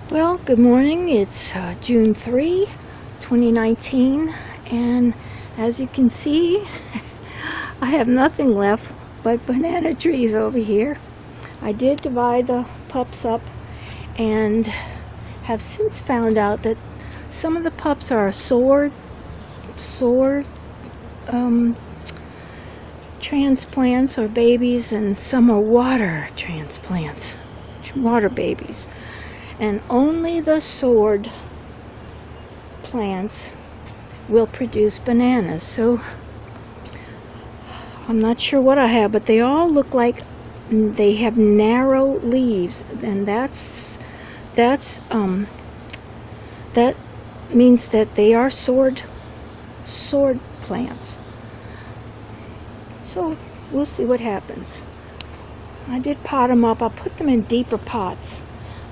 Well, good morning. It's June 3, 2019, and as you can see, I have nothing left but banana trees over here. I did divide the pups up and have since found out that some of the pups are sword transplants or babies, and some are water transplants, water babies. And only the sword plants will produce bananas. So I'm not sure what I have, but they all look like they have narrow leaves, and that means that they are sword plants. So we'll see what happens. I did pot them up. I'll put them in deeper pots.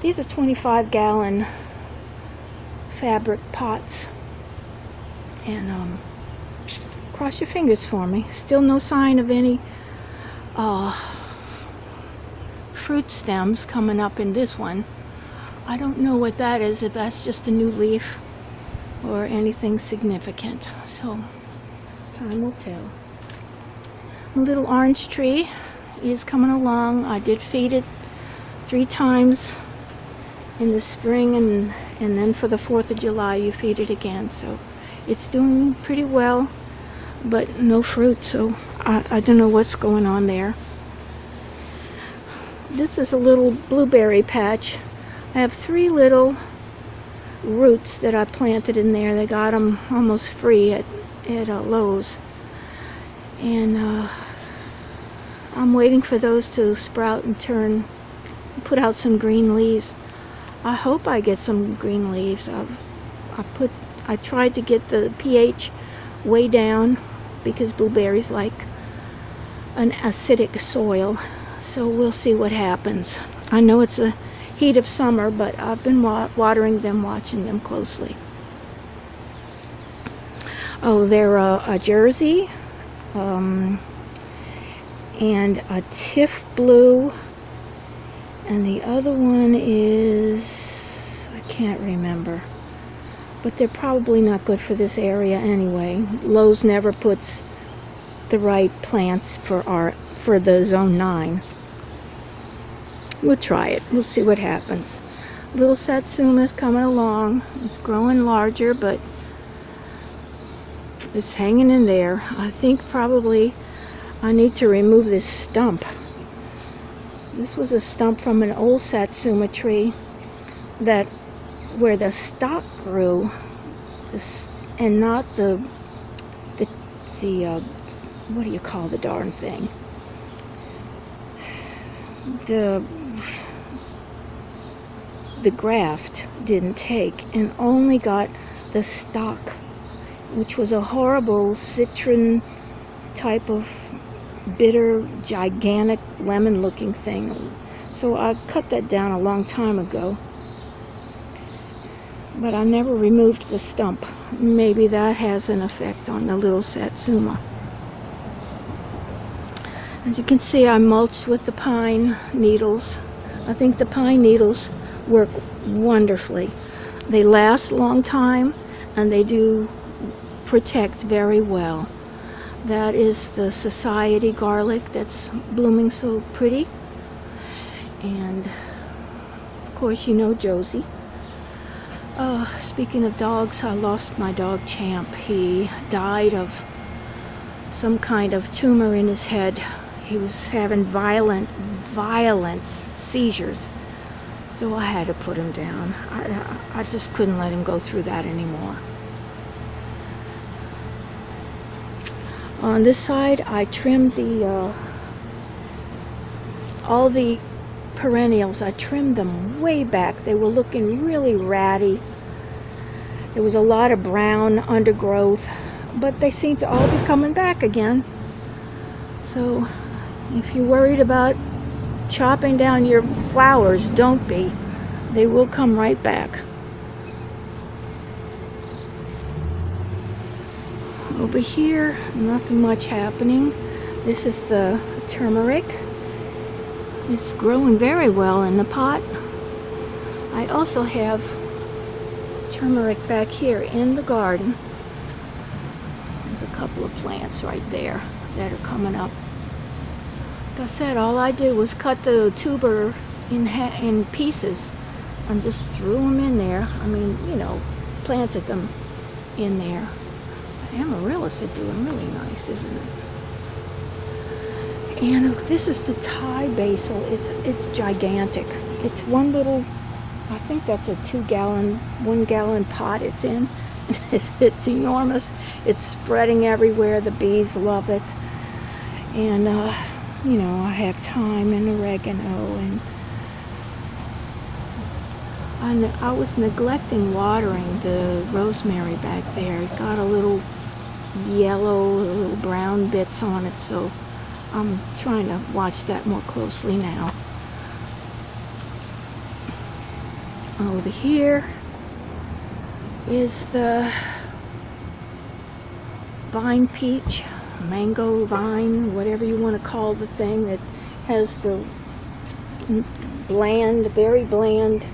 These are 25-gallon fabric pots. And cross your fingers for me. Still no sign of any fruit stems coming up in this one. I don't know what that is, if that's just a new leaf or anything significant. So time will tell. A little orange tree is coming along. I did feed it 3 times in the spring, and then for the 4th of July you feed it again. So it's doing pretty well, but no fruit, so I don't know what's going on there. This is a little blueberry patch. I have 3 little roots that I planted in there. They got them almost free at Lowe's. And I'm waiting for those to sprout and put out some green leaves. I hope I get some green leaves. I tried to get the pH way down because blueberries like an acidic soil. So we'll see what happens. I know it's the heat of summer, but I've been watering them, watching them closely. Oh, they're a Jersey and a Tiff Blue, and the other one is, I can't remember, but they're probably not good for this area anyway. Lowe's never puts the right plants for the Zone 9. We'll try it. We'll see what happens. Little Satsuma's coming along. It's growing larger, but it's hanging in there. I think probably I need to remove this stump. This was a stump from an old Satsuma tree that where the stock grew, and not the what do you call the darn thing? The graft didn't take, and only got the stock, which was a horrible citron type of bitter, gigantic lemon-looking thing. So I cut that down a long time ago, but I never removed the stump. Maybe that has an effect on the little Satsuma. As you can see, I mulched with the pine needles. I think the pine needles work wonderfully. They last a long time, and they do protect very well. That is the society garlic that's blooming so pretty. And of course, you know Josie. Speaking of dogs, I lost my dog Champ. He died of some kind of tumor in his head. He was having violent seizures. So I had to put him down. I just couldn't let him go through that anymore. On this side, I trimmed all the perennials. I trimmed them way back. They were looking really ratty. There was a lot of brown undergrowth, but they seem to all be coming back again. So if you're worried about chopping down your flowers, don't be. They will come right back. Over here, nothing much happening. This is the turmeric. It's growing very well in the pot. I also have turmeric back here in the garden. There's a couple of plants right there that are coming up. Like I said, all I did was cut the tuber in pieces and just threw them in there. I mean, you know, planted them in there. The amaryllis are doing really nice, isn't it? And this is the Thai basil. It's gigantic. It's one little, I think that's a 1 gallon pot it's in. It's enormous. It's spreading everywhere. The bees love it. And, you know, I have thyme and oregano, and I was neglecting watering the rosemary back there. It got a little yellow, little brown bits on it, so I'm trying to watch that more closely now. Over here is the vine peach, mango vine, whatever you want to call the thing that has the bland, very bland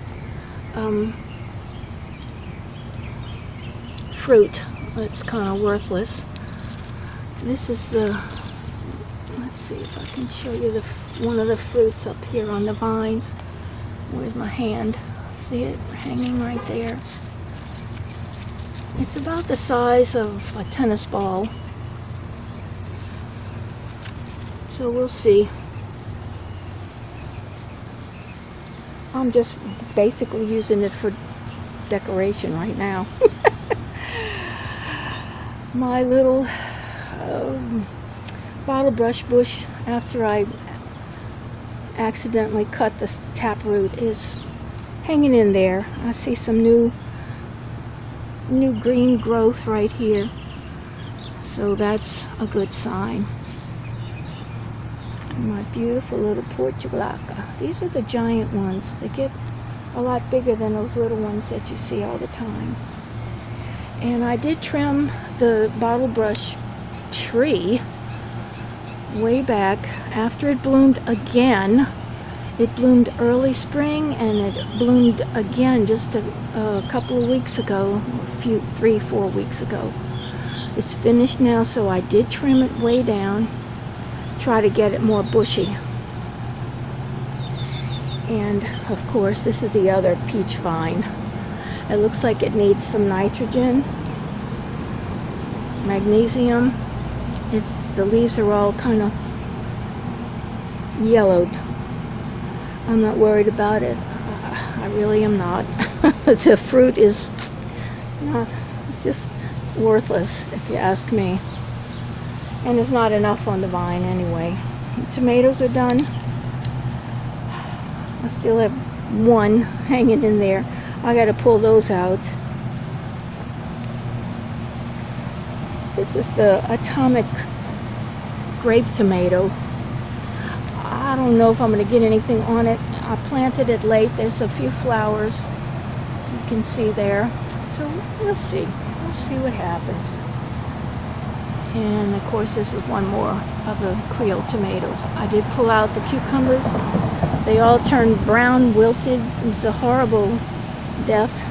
fruit. It's kind of worthless. This is the, let's see if I can show you one of the fruits up here on the vine. Where's my hand? See it hanging right there? It's about the size of a tennis ball. So we'll see. I'm just basically using it for decoration right now. My little bottle brush bush, after I accidentally cut the taproot, is hanging in there. I see some new green growth right here, so that's a good sign. My beautiful little portulaca. These are the giant ones. They get a lot bigger than those little ones that you see all the time. And I did trim the bottle brush tree way back after it bloomed again. It bloomed early spring, and it bloomed again just a couple of weeks ago, 3-4 weeks ago. It's finished now, so I did trim it way down, try to get it more bushy. And of course, this is the other peach vine. It looks like it needs some nitrogen, magnesium. The leaves are all kind of yellowed. I'm not worried about it. I really am not. The fruit is not, it's just worthless if you ask me. And there's not enough on the vine anyway. The tomatoes are done. I still have one hanging in there. I got to pull those out. This is the atomic grape tomato. I don't know if I'm going to get anything on it. I planted it late. There's a few flowers you can see there. So we'll see. We'll see what happens. And of course, this is one more of the Creole tomatoes. I did pull out the cucumbers. They all turned brown, wilted. It was a horrible death.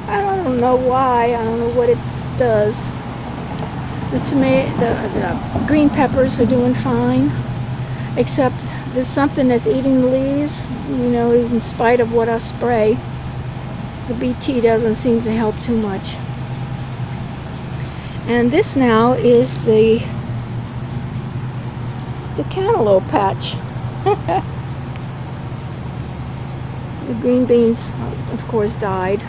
I don't know why. I don't know what it does. The green peppers are doing fine, except there's something that's eating the leaves. You know, in spite of what I spray, the BT doesn't seem to help too much. And this now is the cantaloupe patch. The green beans, of course, died.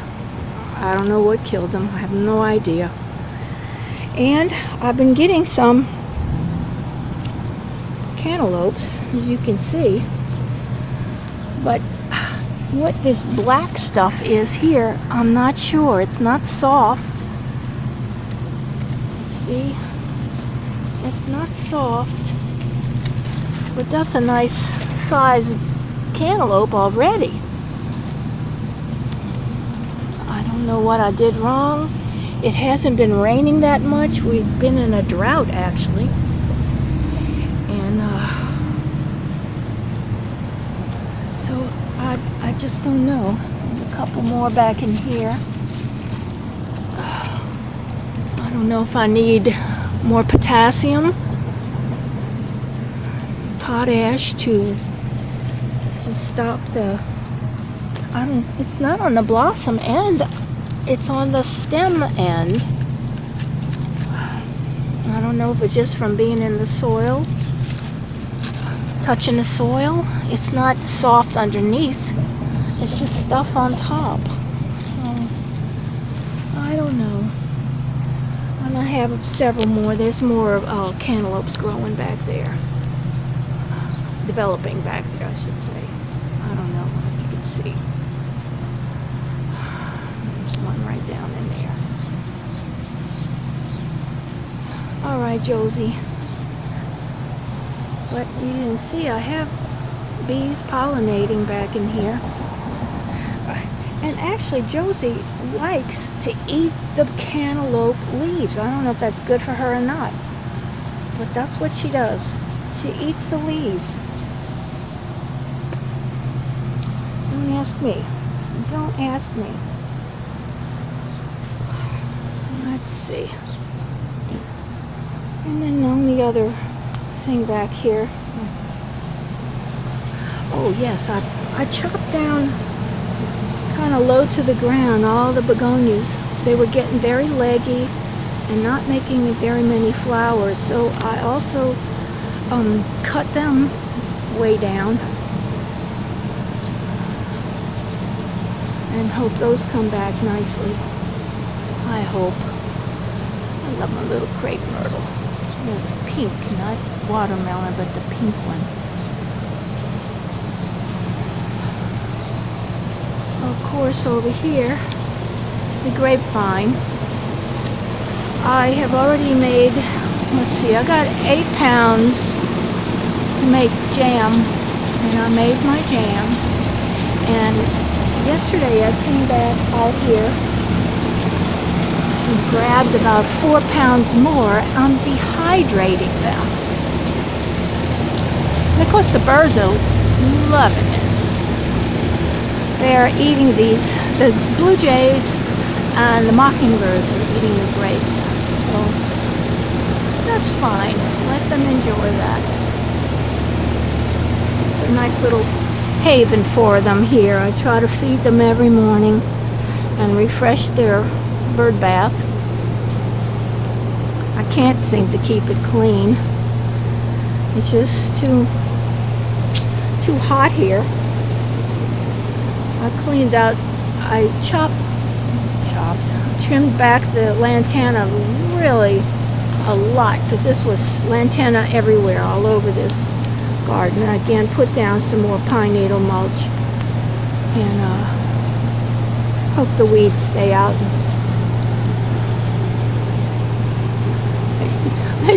I don't know what killed them. I have no idea. And I've been getting some cantaloupes, as you can see. But what this black stuff is here, I'm not sure. It's not soft. See? It's not soft. But that's a nice size cantaloupe already. I don't know what I did wrong. It hasn't been raining that much. We've been in a drought, actually. And so I just don't know. A couple more back in here. I don't know if I need more potassium, potash to stop the, it's not on the blossom end, it's on the stem end. I don't know if it's just from being in the soil, touching the soil. It's not soft underneath, it's just stuff on top. I don't know. And I have several more. There's more cantaloupes growing back there. Developing back there, I should say. I don't know if you can see. There's one right down in there. Alright, Josie. But you didn't see, I have bees pollinating back in here. And actually, Josie likes to eat the cantaloupe leaves. I don't know if that's good for her or not, but that's what she does. She eats the leaves. Don't ask me. Don't ask me. Let's see. And then on the other thing back here. Oh yes, I chopped down kind of low to the ground all the begonias. They were getting very leggy and not making very many flowers, so I also cut them way down and hope those come back nicely. I hope. I love my little crepe myrtle. It's pink, not watermelon, but the pink one. Of course, over here, the grapevine. I have already made, let's see, I got 8 pounds to make jam, and I made my jam. And yesterday I came back out here and grabbed about 4 pounds more. I'm dehydrating them. And of course the birds are loving this. They are eating these, the blue jays and the mockingbirds are eating the grapes. So that's fine. Let them enjoy that. It's a nice little haven for them here. I try to feed them every morning and refresh their bird bath. I can't seem to keep it clean. It's just too hot here. I cleaned out, I trimmed back the lantana really a lot, because this was lantana everywhere, all over this garden. And again, put down some more pine needle mulch and hope the weeds stay out.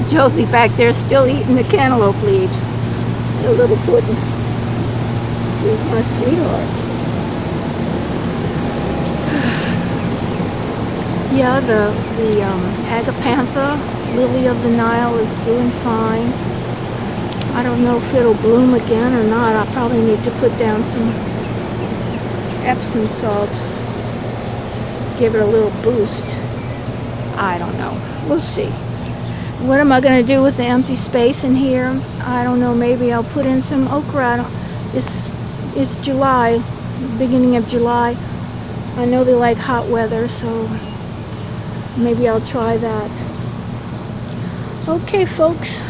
Josie back there still eating the cantaloupe leaves. The little pudding. She's my sweetheart. Yeah, the agapantha, lily of the Nile, is doing fine. I don't know if it'll bloom again or not. I probably need to put down some Epsom salt. Give it a little boost. I don't know. We'll see. What am I going to do with the empty space in here? I don't know. Maybe I'll put in some okra. It's July, beginning of July. I know they like hot weather, so maybe I'll try that. Okay, folks.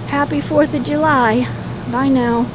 Happy 4th of July. Bye now.